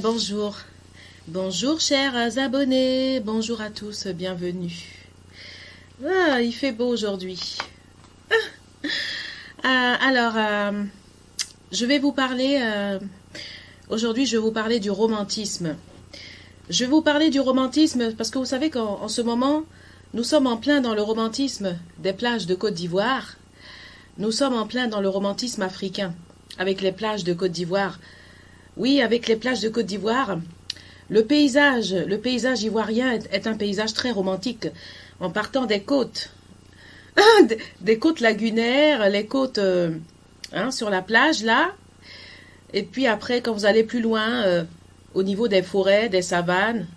Bonjour, bonjour chers abonnés, bonjour à tous, bienvenue. Ah, il fait beau aujourd'hui. Je vais vous parler, aujourd'hui je vais vous parler du romantisme. Je vais vous parler du romantisme parce que vous savez qu'en ce moment, nous sommes en plein dans le romantisme des plages de Côte d'Ivoire. Nous sommes en plein dans le romantisme africain, avec les plages de Côte d'Ivoire. Oui, avec les plages de Côte d'Ivoire, le paysage ivoirien est un paysage très romantique. En partant des côtes, des côtes lagunaires, les côtes sur la plage là. Et puis après, quand vous allez plus loin, au niveau des forêts, des savanes,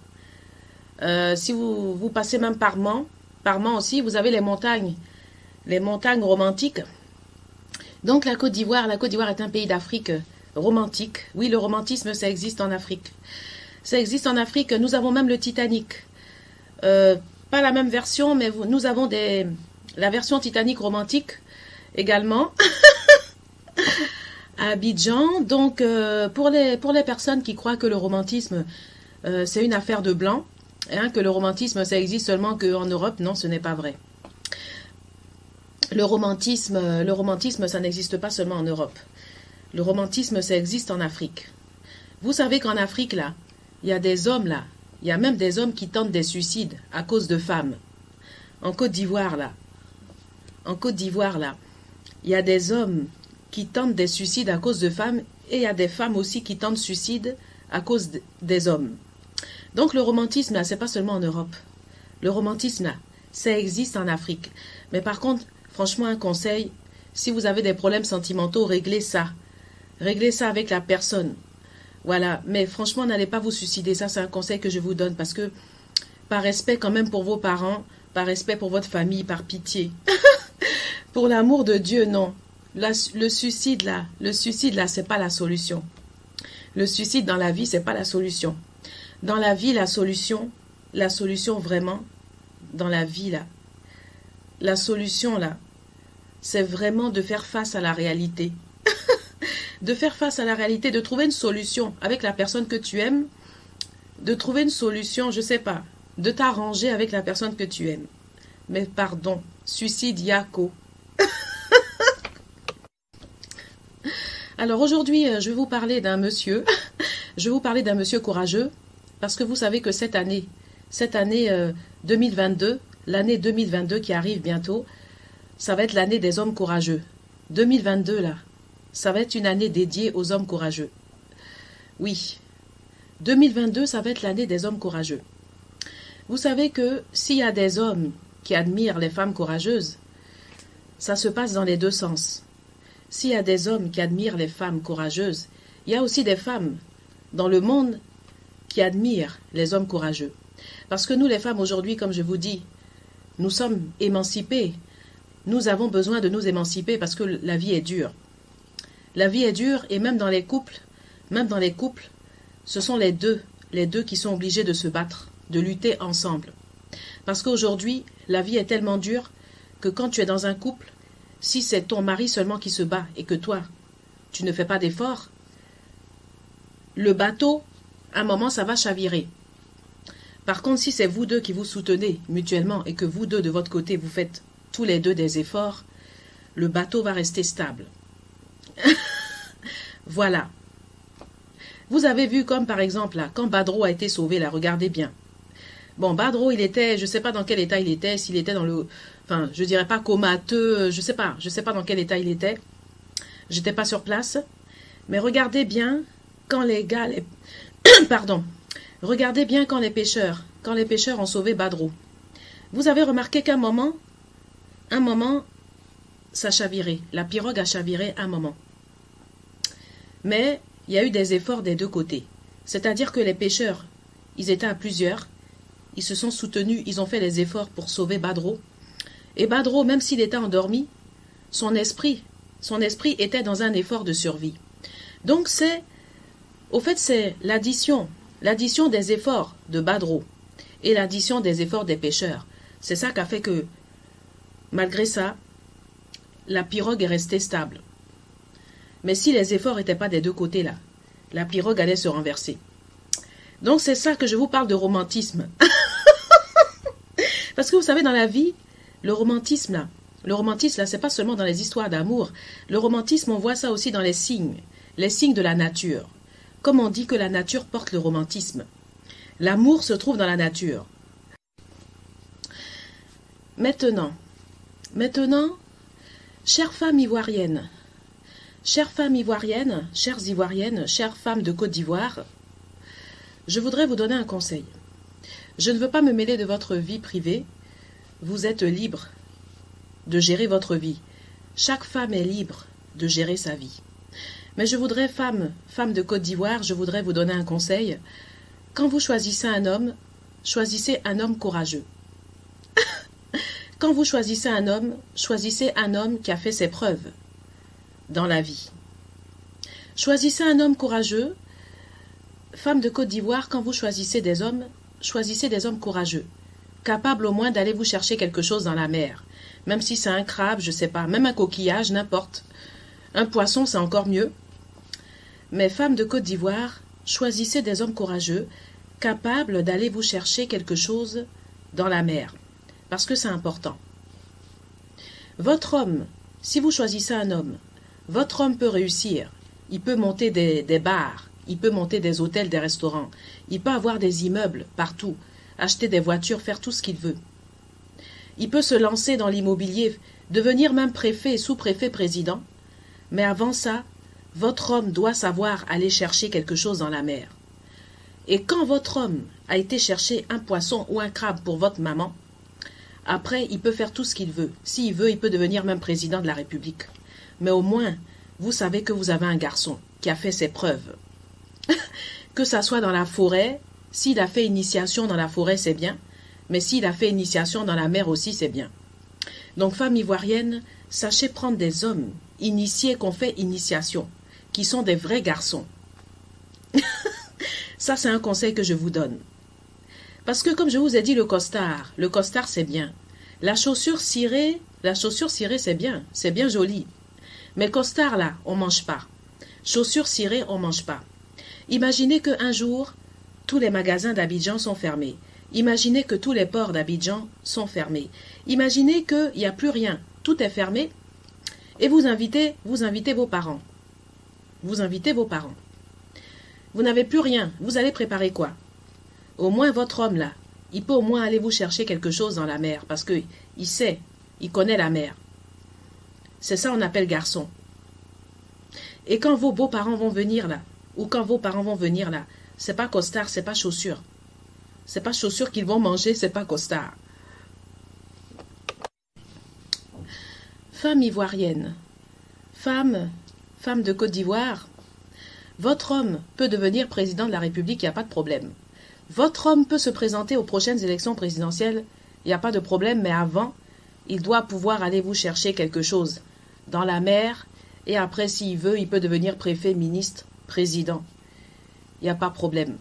si vous passez même par Mans aussi, vous avez les montagnes romantiques. Donc la Côte d'Ivoire est un pays d'Afrique romantique. Oui, le romantisme, ça existe en Afrique. Ça existe en Afrique. Nous avons même le Titanic. Pas la même version, mais nous avons la version Titanic romantique également à Abidjan. Donc, pour les personnes qui croient que le romantisme, c'est une affaire de blanc, que le romantisme, ça existe seulement qu'en Europe, non, ce n'est pas vrai. Le romantisme, ça n'existe pas seulement en Europe. Le romantisme, ça existe en Afrique. Vous savez qu'en Afrique, là, il y a des hommes, là, il y a même des hommes qui tentent des suicides à cause de femmes. En Côte d'Ivoire, là, il y a des hommes qui tentent des suicides à cause de femmes et il y a des femmes aussi qui tentent suicide à cause des hommes. Donc le romantisme, là, c'est pas seulement en Europe. Le romantisme, là, ça existe en Afrique. Mais par contre, franchement, un conseil, si vous avez des problèmes sentimentaux, réglez ça. Réglez ça avec la personne. Voilà. Mais franchement, n'allez pas vous suicider. Ça, c'est un conseil que je vous donne. Parce que, par respect quand même pour vos parents, par respect pour votre famille, par pitié. Pour l'amour de Dieu, non. Le suicide, là, c'est pas la solution. Le suicide dans la vie, c'est pas la solution. Dans la vie, la solution vraiment, dans la vie, là, la solution, là, c'est vraiment de faire face à la réalité. De faire face à la réalité, de trouver une solution avec la personne que tu aimes, de trouver une solution, je sais pas, de t'arranger avec la personne que tu aimes. Mais pardon, suicide yako. Alors aujourd'hui, je vais vous parler d'un monsieur, courageux, parce que vous savez que cette année 2022, l'année 2022 qui arrive bientôt, ça va être l'année des hommes courageux. 2022 là. Ça va être une année dédiée aux hommes courageux. Oui, 2022, ça va être l'année des hommes courageux. Vous savez que s'il y a des hommes qui admirent les femmes courageuses, ça se passe dans les deux sens. S'il y a des hommes qui admirent les femmes courageuses, il y a aussi des femmes dans le monde qui admirent les hommes courageux. Parce que nous, les femmes, aujourd'hui, comme je vous dis, nous sommes émancipées. Nous avons besoin de nous émanciper parce que la vie est dure. La vie est dure et même dans les couples, ce sont les deux qui sont obligés de se battre, de lutter ensemble. Parce qu'aujourd'hui, la vie est tellement dure que quand tu es dans un couple, si c'est ton mari seulement qui se bat et que toi, tu ne fais pas d'efforts, le bateau, à un moment, ça va chavirer. Par contre, si c'est vous deux qui vous soutenez mutuellement et que vous deux, de votre côté, vous faites tous les deux des efforts, le bateau va rester stable. Voilà. Vous avez vu comme par exemple là, quand Badro a été sauvé là, regardez bien. Bon, Badro, il était, je sais pas dans quel état il était, s'il était dans le, enfin, je dirais pas comateux, je sais pas dans quel état il était. J'étais pas sur place, mais regardez bien quand les gars, pardon, regardez bien quand les pêcheurs ont sauvé Badro. Vous avez remarqué qu'à un moment, ça chavirait, la pirogue a chaviré un moment. Mais il y a eu des efforts des deux côtés. C'est-à-dire que les pêcheurs, Ils étaient à plusieurs. Ils se sont soutenus, ils ont fait les efforts pour sauver Badro. Et Badro, même s'il était endormi, son esprit était dans un effort de survie. Donc c'est l'addition des efforts de Badro et l'addition des efforts des pêcheurs. C'est ça qui a fait que, malgré ça, la pirogue est restée stable. Mais si les efforts n'étaient pas des deux côtés là, la pirogue allait se renverser. Donc c'est ça que je vous parle de romantisme. Parce que vous savez, dans la vie, le romantisme là, c'est pas seulement dans les histoires d'amour. Le romantisme, on voit ça aussi dans les signes de la nature. Comme on dit que la nature porte le romantisme. L'amour se trouve dans la nature. Maintenant, chères femmes ivoiriennes, chères ivoiriennes, chères femmes de Côte d'Ivoire, je voudrais vous donner un conseil. Je ne veux pas me mêler de votre vie privée. Vous êtes libre de gérer votre vie. Chaque femme est libre de gérer sa vie. Mais je voudrais, femme de Côte d'Ivoire, je voudrais vous donner un conseil. Quand vous choisissez un homme courageux. Quand vous choisissez un homme qui a fait ses preuves dans la vie. Choisissez un homme courageux. Femme de Côte d'Ivoire, quand vous choisissez des hommes courageux, capables au moins d'aller vous chercher quelque chose dans la mer. Même si c'est un crabe, je sais pas, même un coquillage, n'importe. Un poisson, c'est encore mieux. Mais femme de Côte d'Ivoire, choisissez des hommes courageux, capables d'aller vous chercher quelque chose dans la mer. Parce que c'est important. Votre homme, si vous choisissez un homme, votre homme peut réussir. Il peut monter des bars, il peut monter des hôtels, des restaurants. Il peut avoir des immeubles partout, acheter des voitures, faire tout ce qu'il veut. Il peut se lancer dans l'immobilier, devenir même préfet, sous-préfet, président. Mais avant ça, votre homme doit savoir aller chercher quelque chose dans la mer. Et quand votre homme a été chercher un poisson ou un crabe pour votre maman, après, il peut faire tout ce qu'il veut. S'il veut, il peut devenir même président de la République. Mais au moins, vous savez que vous avez un garçon qui a fait ses preuves. Que ça soit dans la forêt, s'il a fait initiation dans la forêt, c'est bien. Mais s'il a fait initiation dans la mer aussi, c'est bien. Donc, femme ivoirienne, sachez prendre des hommes initiés qu'on fait initiation, qui sont des vrais garçons. Ça, c'est un conseil que je vous donne. Parce que, comme je vous ai dit, le costard, c'est bien. La chaussure cirée, c'est bien joli. Mais costard, là, on mange pas. Chaussure cirée, on mange pas. Imaginez qu'un jour, tous les magasins d'Abidjan sont fermés. Imaginez que tous les ports d'Abidjan sont fermés. Imaginez qu'il n'y a plus rien. Tout est fermé. Et vous invitez vos parents. Vous n'avez plus rien. Vous allez préparer quoi? Au moins votre homme là, il peut au moins aller vous chercher quelque chose dans la mer. Parce que il sait, il connaît la mer. C'est ça on appelle garçon. Et quand vos beaux-parents vont venir là, ou quand vos parents vont venir là, c'est pas costard, c'est pas chaussure. C'est pas chaussure qu'ils vont manger, c'est pas costard. Femme ivoirienne, femme de Côte d'Ivoire, votre homme peut devenir président de la République, il n'y a pas de problème. Votre homme peut se présenter aux prochaines élections présidentielles, il n'y a pas de problème, mais avant, il doit pouvoir aller vous chercher quelque chose dans la mer, et après, s'il veut, il peut devenir préfet, ministre, président. Il n'y a pas de problème.